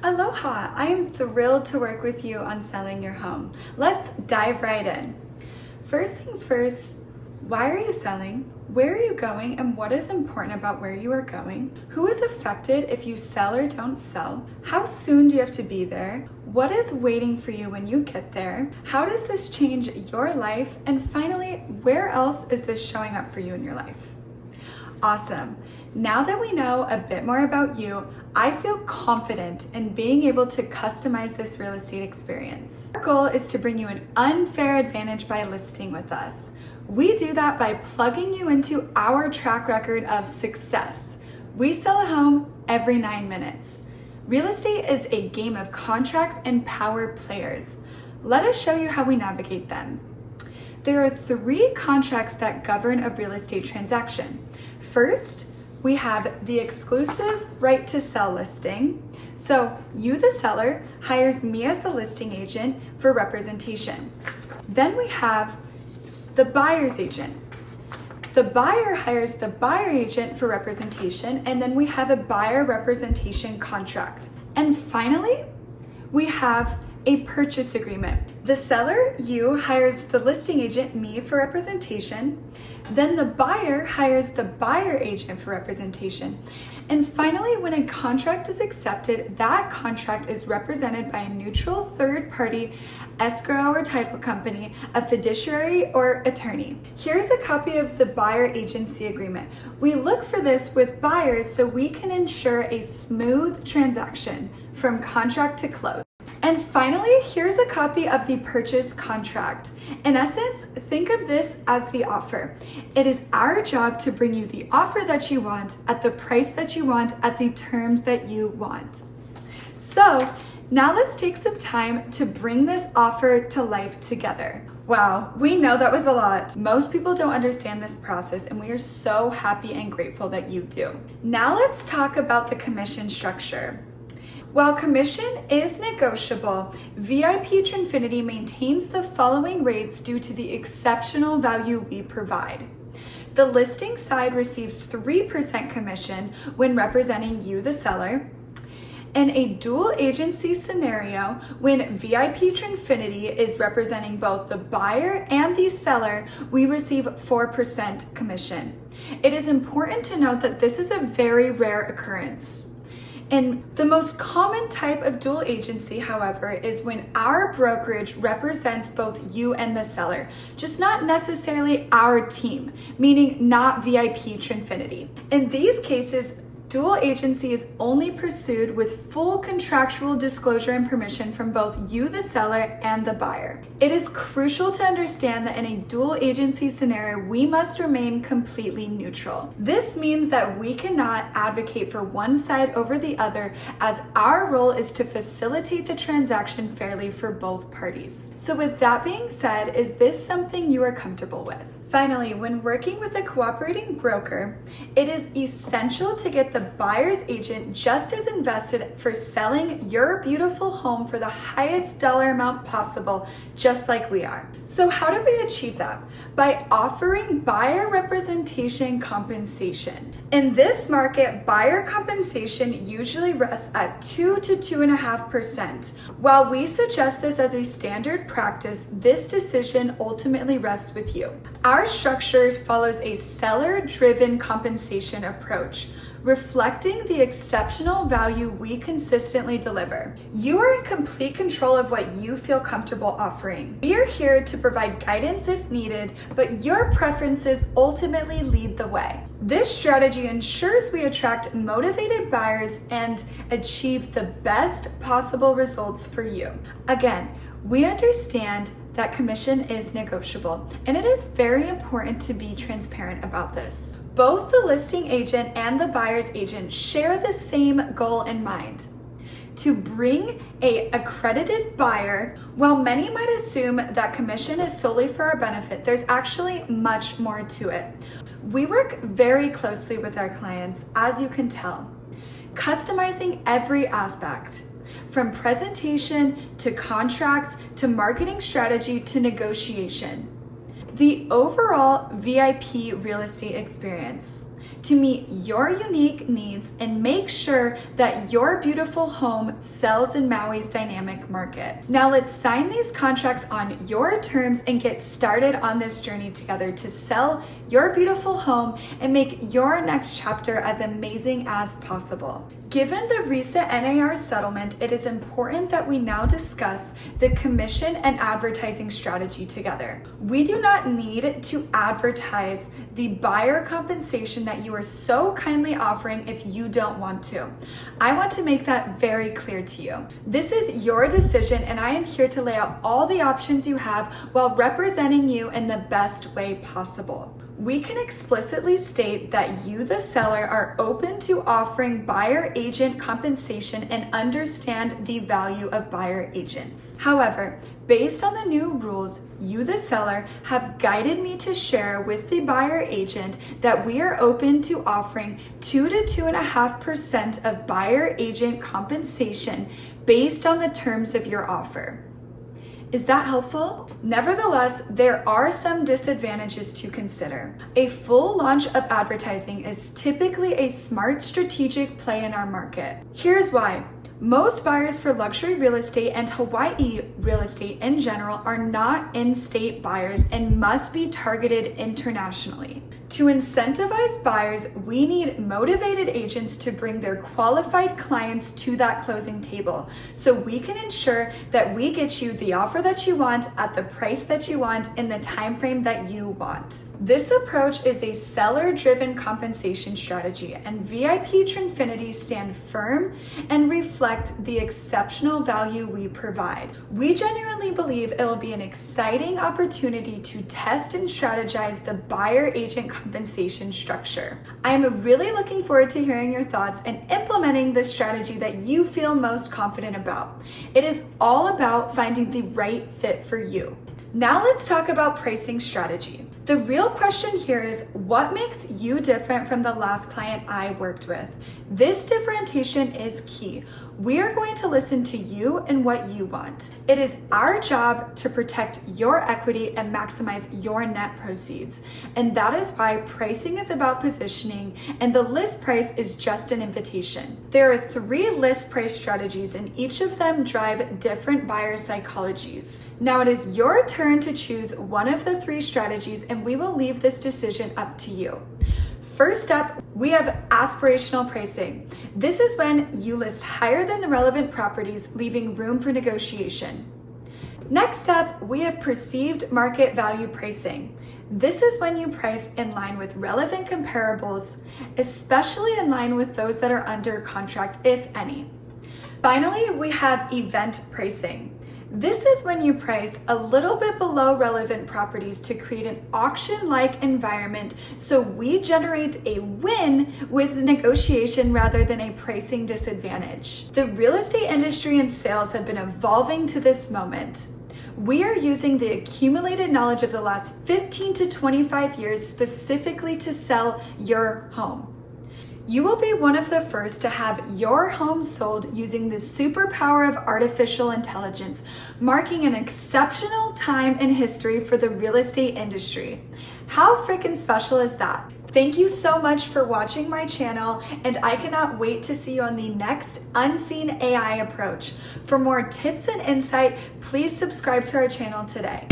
Aloha! I am thrilled to work with you on selling your home. Let's dive right in. First things first, why are you selling? Where are you going, and what is important about where you are going? Who is affected if you sell or don't sell? How soon do you have to be there? What is waiting for you when you get there? How does this change your life? And finally, where else is this showing up for you in your life? Awesome. Now that we know a bit more about you, I feel confident in being able to customize this real estate experience. Our goal is to bring you an unfair advantage by listing with us. We do that by plugging you into our track record of success. We sell a home every 9 minutes. Real estate is a game of contracts and power players. Let us show you how we navigate them. There are 3 contracts that govern a real estate transaction. First, we have the exclusive right to sell listing. So you, the seller, hires me as the listing agent for representation. Then we have the buyer's agent. The buyer hires the buyer agent for representation, and then we have a buyer representation contract. And finally, we have a purchase agreement. The seller, you, hires the listing agent, me, for representation. Then the buyer hires the buyer agent for representation. And finally, when a contract is accepted, that contract is represented by a neutral third party, escrow or title company, a fiduciary or attorney. Here's a copy of the buyer agency agreement. We look for this with buyers so we can ensure a smooth transaction from contract to close. And finally, here's a copy of the purchase contract. In essence, think of this as the offer. It is our job to bring you the offer that you want, at the price that you want, at the terms that you want. So now let's take some time to bring this offer to life together. Wow, we know that was a lot. Most people don't understand this process, and we are so happy and grateful that you do. Now let's talk about the commission structure. While commission is negotiable, VIP TRINFINITY maintains the following rates due to the exceptional value we provide. The listing side receives 3% commission when representing you, the seller. In a dual agency scenario, when VIP TRINFINITY is representing both the buyer and the seller, we receive 4% commission. It is important to note that this is a very rare occurrence. And the most common type of dual agency, however, is when our brokerage represents both you and the seller, just not necessarily our team, meaning not VIP TRINFINITY. In these cases, dual agency is only pursued with full contractual disclosure and permission from both you, the seller, and the buyer. It is crucial to understand that in a dual agency scenario, we must remain completely neutral. This means that we cannot advocate for one side over the other, as our role is to facilitate the transaction fairly for both parties. So with that being said, is this something you are comfortable with? Finally, when working with a cooperating broker, it is essential to get the buyer's agent just as invested for selling your beautiful home for the highest dollar amount possible, just like we are. So how do we achieve that? By offering buyer representation compensation. In this market, buyer compensation usually rests at 2 to 2.5%. While we suggest this as a standard practice, this decision ultimately rests with you. Our structure follows a seller-driven compensation approach, reflecting the exceptional value we consistently deliver. You are in complete control of what you feel comfortable offering. We are here to provide guidance if needed, but your preferences ultimately lead the way. This strategy ensures we attract motivated buyers and achieve the best possible results for you. Again, we understand that commission is negotiable, and it is very important to be transparent about this. Both the listing agent and the buyer's agent share the same goal in mind: to bring an accredited buyer. While many might assume that commission is solely for our benefit, there's actually much more to it. We work very closely with our clients, as you can tell, customizing every aspect, from presentation to contracts to marketing strategy to negotiation. The overall VIP real estate experience. to meet your unique needs and make sure that your beautiful home sells in Maui's dynamic market. Now let's sign these contracts on your terms and get started on this journey together to sell your beautiful home and make your next chapter as amazing as possible. Given the recent NAR settlement, it is important that we now discuss the commission and advertising strategy together. We do not need to advertise the buyer compensation that you are so kindly offering if you don't want to. I want to make that very clear to you. This is your decision, and I am here to lay out all the options you have while representing you in the best way possible. We can explicitly state that you, the seller, are open to offering buyer agent compensation and understand the value of buyer agents. However, based on the new rules, you, the seller, have guided me to share with the buyer agent that we are open to offering 2 to 2.5% of buyer agent compensation based on the terms of your offer. Is that helpful? Nevertheless, there are some disadvantages to consider. A full launch of advertising is typically a smart strategic play in our market. Here's why. Most buyers for luxury real estate and Hawaii real estate in general are not in-state buyers and must be targeted internationally. To incentivize buyers, we need motivated agents to bring their qualified clients to that closing table so we can ensure that we get you the offer that you want at the price that you want in the time frame that you want. This approach is a seller-driven compensation strategy, and VIP TRINFINITY stand firm and reflect the exceptional value we provide. We genuinely believe it will be an exciting opportunity to test and strategize the buyer agent compensation structure. I am really looking forward to hearing your thoughts and implementing the strategy that you feel most confident about. It is all about finding the right fit for you. Now let's talk about pricing strategy. The real question here is, what makes you different from the last client I worked with? This differentiation is key. We are going to listen to you and what you want. It is our job to protect your equity and maximize your net proceeds. And that is why pricing is about positioning and the list price is just an invitation. There are 3 list price strategies and each of them drive different buyer psychologies. Now it is your turn to choose one of the 3 strategies and we will leave this decision up to you. First up, we have aspirational pricing. This is when you list higher than the relevant properties, leaving room for negotiation. Next up, we have perceived market value pricing. This is when you price in line with relevant comparables, especially in line with those that are under contract, if any. Finally, we have event pricing. This is when you price a little bit below relevant properties to create an auction-like environment so we generate a win with negotiation rather than a pricing disadvantage. The real estate industry and sales have been evolving to this moment. We are using the accumulated knowledge of the last 15 to 25 years specifically to sell your home. You will be one of the first to have your home sold using the superpower of artificial intelligence, marking an exceptional time in history for the real estate industry. How freaking special is that? Thank you so much for watching my channel, and I cannot wait to see you on the next Unseen AI approach. For more tips and insight, please subscribe to our channel today.